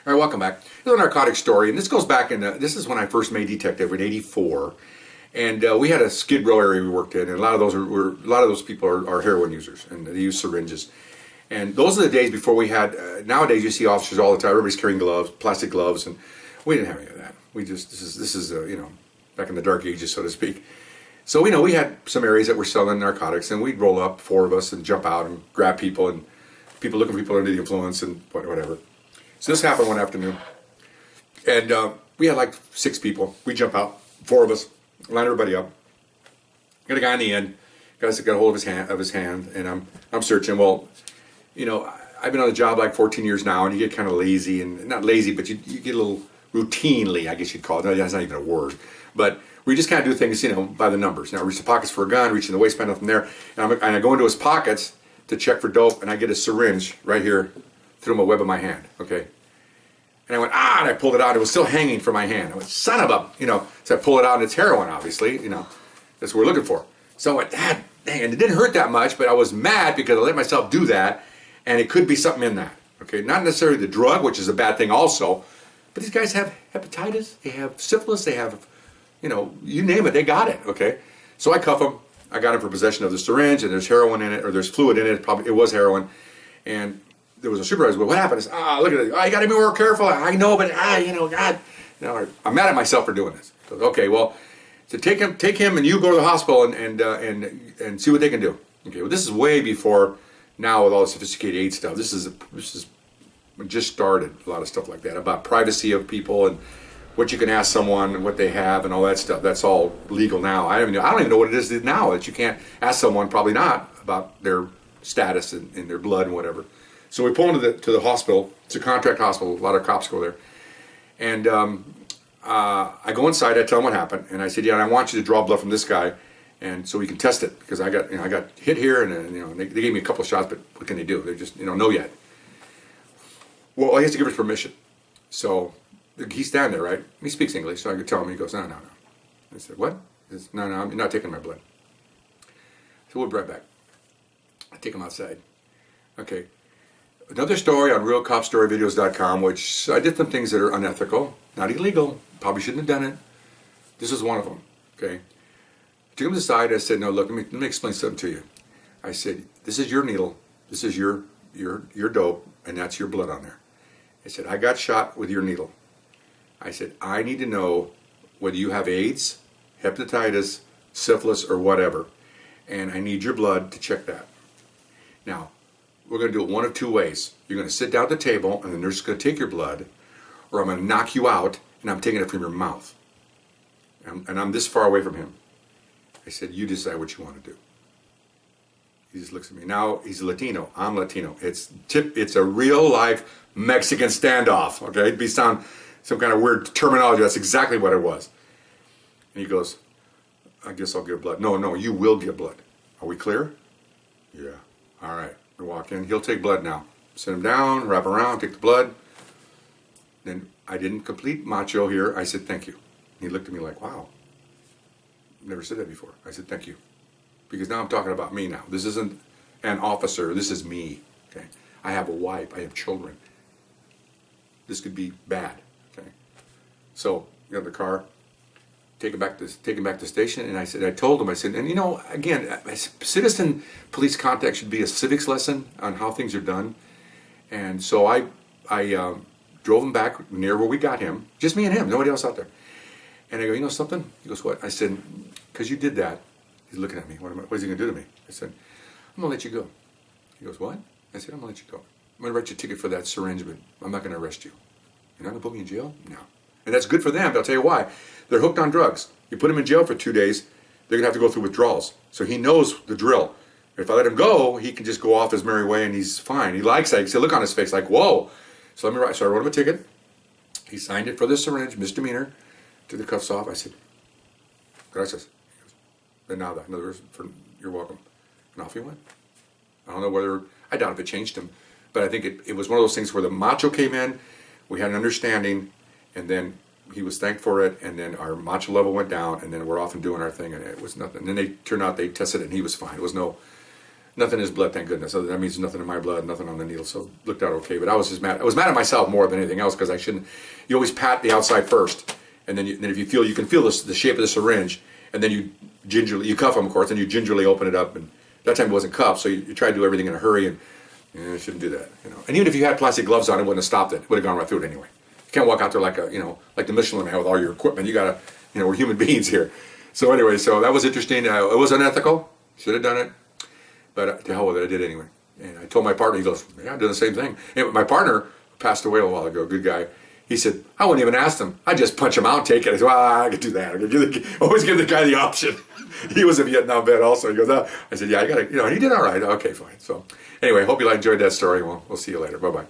All right, welcome back. This is a narcotic story, and this goes back in, this is when I first made detective in '84. And we had a Skid Row area we worked in, and a lot of those people are heroin users, and they use syringes. And those are the days before we had, nowadays you see officers all the time, everybody's carrying gloves, plastic gloves, and we didn't have any of that. We just, this is you know, back in the dark ages, so to speak. So, you know, we had some areas that were selling narcotics, and we'd roll up, 4 of us, and jump out and grab people, and people looking for people under the influence and whatever. So this happened one afternoon, and we had like 6 people. We jump out, 4 of us, line everybody up. Got a guy in the end, got a hold of his hand, and I'm searching. Well, you know, I've been on the job like 14 years now, and you get kind of lazy, and not lazy, but you get a little routinely, I guess you'd call it. No, that's not even a word, but we just kind of do things, you know, by the numbers. You know, I reach the pockets for a gun, reach in the waistband, nothing there, and I go into his pockets to check for dope, and I get a syringe right here through my web of my hand, okay? And I went, and I pulled it out. It was still hanging from my hand. I went, son of a, you know, so I pull it out, and it's heroin, obviously, you know. That's what we're looking for. So I went, dang, and it didn't hurt that much, but I was mad because I let myself do that, and it could be something in that, okay? Not necessarily the drug, which is a bad thing also, but these guys have hepatitis, they have syphilis, they have, you know, you name it, they got it, okay? So I cuff them. I got him for possession of the syringe, and there's heroin in it, or there's fluid in it. Probably it was heroin, and there was a supervisor. Well, what happened? Is look at it. You got to be more careful. I know, but you know, God, you know, I'm mad at myself for doing this. So, okay, well, so take him, and you go to the hospital and see what they can do. Okay, well, this is way before now with all the sophisticated aid stuff. This is just started a lot of stuff like that about privacy of people and what you can ask someone and what they have and all that stuff. That's all legal now. I don't even know what it is now that you can't ask someone, probably not, about their status and their blood and whatever. So we pull into to the hospital. It's a contract hospital. A lot of cops go there. And I go inside. I tell them what happened. And I said, yeah, and I want you to draw blood from this guy, and so we can test it, because I got hit here, and you know, they gave me a couple of shots, but what can they do? They just, you know yet. Well, he has to give us permission. So he's standing there, right? He speaks English, so I could tell him. He goes, no. I said, what? He says, no, you're not taking my blood. So we'll be right back. I take him outside. Okay. Another story on realcopstoryvideos.com, which I did some things that are unethical, not illegal, probably shouldn't have done it. This is one of them, okay? I took him aside. I said, no, look, let me explain something to you. I said, this is your needle, this is your dope, and that's your blood on there. I said, I got shot with your needle. I said, I need to know whether you have AIDS, hepatitis, syphilis, or whatever, and I need your blood to check that. Now, we're going to do it one of 2 ways. You're going to sit down at the table, and the nurse is going to take your blood, or I'm going to knock you out, and I'm taking it from your mouth. And I'm this far away from him. I said, you decide what you want to do. He just looks at me. Now, he's Latino. I'm Latino. It's a real-life Mexican standoff, okay? It'd be sound some kind of weird terminology. That's exactly what it was. And he goes, I guess I'll give blood. No, you will give blood. Are we clear? Yeah. All right. We walk in. He'll take blood now. Sit him down, wrap around, take the blood. Then I didn't complete macho here. I said, thank you. He looked at me like, wow. Never said that before. I said, thank you. Because now I'm talking about me now. This isn't an officer. This is me. Okay. I have a wife. I have children. This could be bad. Okay. So, got in the car, take him back to the station, and I told him, and you know, again, citizen police contact should be a civics lesson on how things are done. And so I drove him back near where we got him, just me and him, nobody else out there. And I go, you know something? He goes, what? I said, because you did that. He's looking at me. What is he going to do to me? I said, I'm going to let you go. He goes, what? I said, I'm going to let you go. I'm going to write you a ticket for that syringe, but I'm not going to arrest you. You're not going to put me in jail? No. And that's good for them, but I'll tell you why. They're hooked on drugs. You put them in jail for 2 days, they're going to have to go through withdrawals. So he knows the drill. If I let him go, he can just go off his merry way and he's fine. He likes that. You see a look on his face like, whoa. So I wrote him a ticket. He signed it for the syringe, misdemeanor. Took the cuffs off. I said, gracias. He goes, de nada. In other words, you're welcome. And off he went. I don't know whether, I doubt if it changed him, but I think it was one of those things where the macho came in, we had an understanding, and then he was thanked for it, and then our macho level went down, and then we're off and doing our thing, and it was nothing. And then they turned out, they tested it, and he was fine. It was no Nothing in his blood, thank goodness. So that means nothing in my blood, nothing on the needle. So it looked out okay. But I was just mad. I was mad at myself more than anything else because I shouldn't. You always pat the outside first, and then if you can feel the shape of the syringe, and then you cuff them, of course, and you gingerly open it up. And that time it wasn't cuffed, so you try to do everything in a hurry, and you shouldn't do that. And even if you had plastic gloves on, it wouldn't have stopped it. It would have gone right through it anyway. You can't walk out there like like the Michelin man with all your equipment. You gotta, we're human beings here. So anyway, so that was interesting. It was unethical. Should have done it. But to hell with it, I did anyway. And I told my partner, he goes, yeah, I'm doing the same thing. And my partner passed away a while ago, good guy. He said, I wouldn't even ask him. I'd just punch him out and take it. I said, well, I could do that. Always give the guy the option. He was a Vietnam vet also. He goes, oh. I said, yeah, I got to, and he did all right. Okay, fine. So anyway, hope you enjoyed that story. We'll see you later. Bye-bye.